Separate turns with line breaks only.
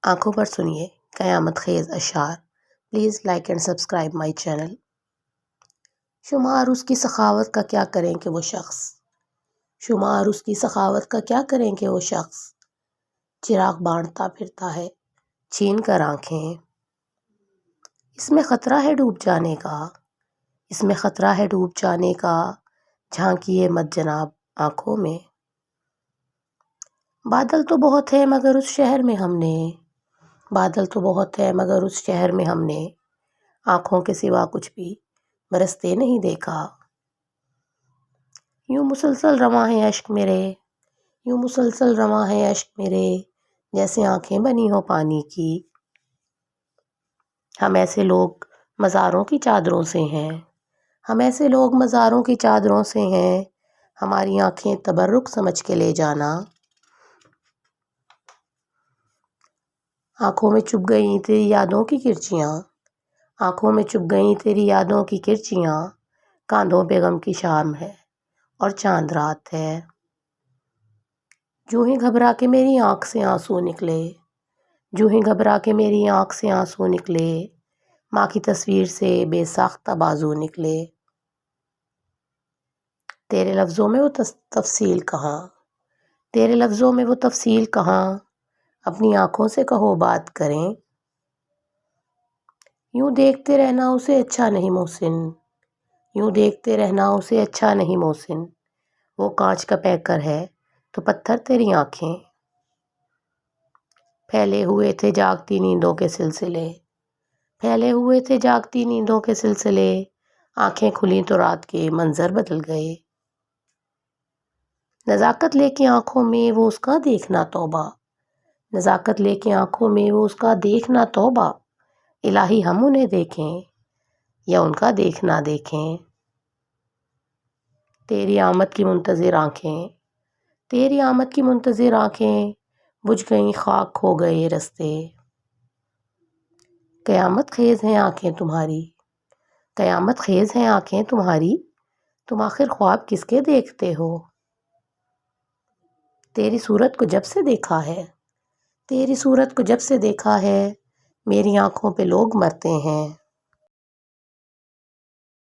آنکھوں پر سنیے قیامت خیز اشعار. Please like and subscribe my channel. شمار اس کی سخاوت کا کیا کریں کہ وہ شخص، شمار اس کی سخاوت کا کیا کریں کہ وہ شخص، چراغ بانٹتا پھرتا ہے چھین کر آنکھیں. اس میں خطرہ ہے ڈوب جانے کا، اس میں خطرہ ہے ڈوب جانے کا، جھانکیے مت جناب آنکھوں میں. بادل تو بہت ہے مگر اس شہر میں ہم نے، بادل تو بہت ہے مگر اس شہر میں ہم نے آنکھوں کے سوا کچھ بھی برستے نہیں دیکھا. یوں مسلسل رواں ہے اشک میرے، یوں مسلسل رواں ہے اشک میرے، جیسے آنکھیں بنی ہو پانی کی. ہم ایسے لوگ مزاروں کی چادروں سے ہیں، ہم ایسے لوگ مزاروں کی چادروں سے ہیں، ہماری آنکھیں تبرک سمجھ کے لے جانا. آنکھوں میں چپ گئیں تیری یادوں کی کرچیاں، آنکھوں میں چپ گئیں تیری یادوں کی کرچیاں، کاندھوں پہ غم کی شام ہے اور چاند رات ہے. جو ہی گھبرا کے میری آنکھ سے آنسو نکلے، جو ہی گھبرا کے میری آنکھ سے آنسو نکلے، ماں کی تصویر سے بے ساختہ بازو نکلے. تیرے لفظوں میں وہ تفصیل کہاں، تیرے لفظوں میں وہ تفصیل کہاں، اپنی آنکھوں سے کہو بات کریں. یوں دیکھتے رہنا اسے اچھا نہیں محسن، یوں دیکھتے رہنا اسے اچھا نہیں محسن، وہ کانچ کا پیکر ہے تو پتھر تیری آنکھیں. پھیلے ہوئے تھے جاگتی نیندوں کے سلسلے، پھیلے ہوئے تھے جاگتی نیندوں کے سلسلے، آنکھیں کھلیں تو رات کے منظر بدل گئے. نزاکت لے کے آنکھوں میں وہ اس کا دیکھنا توبہ، نزاکت لے کے آنکھوں میں وہ اس کا دیکھنا توبہ، الہی ہم انہیں دیکھیں یا ان کا دیکھنا دیکھیں. تیری آمد کی منتظر آنکھیں، تیری آمد کی منتظر آنکھیں، بجھ گئیں خاک ہو گئے رستے. قیامت خیز ہیں آنکھیں تمہاری، قیامت خیز ہیں آنکھیں تمہاری، تم آخر خواب کس کے دیکھتے ہو. تیری صورت کو جب سے دیکھا ہے، تیری صورت کو جب سے دیکھا ہے، میری آنکھوں پہ لوگ مرتے ہیں.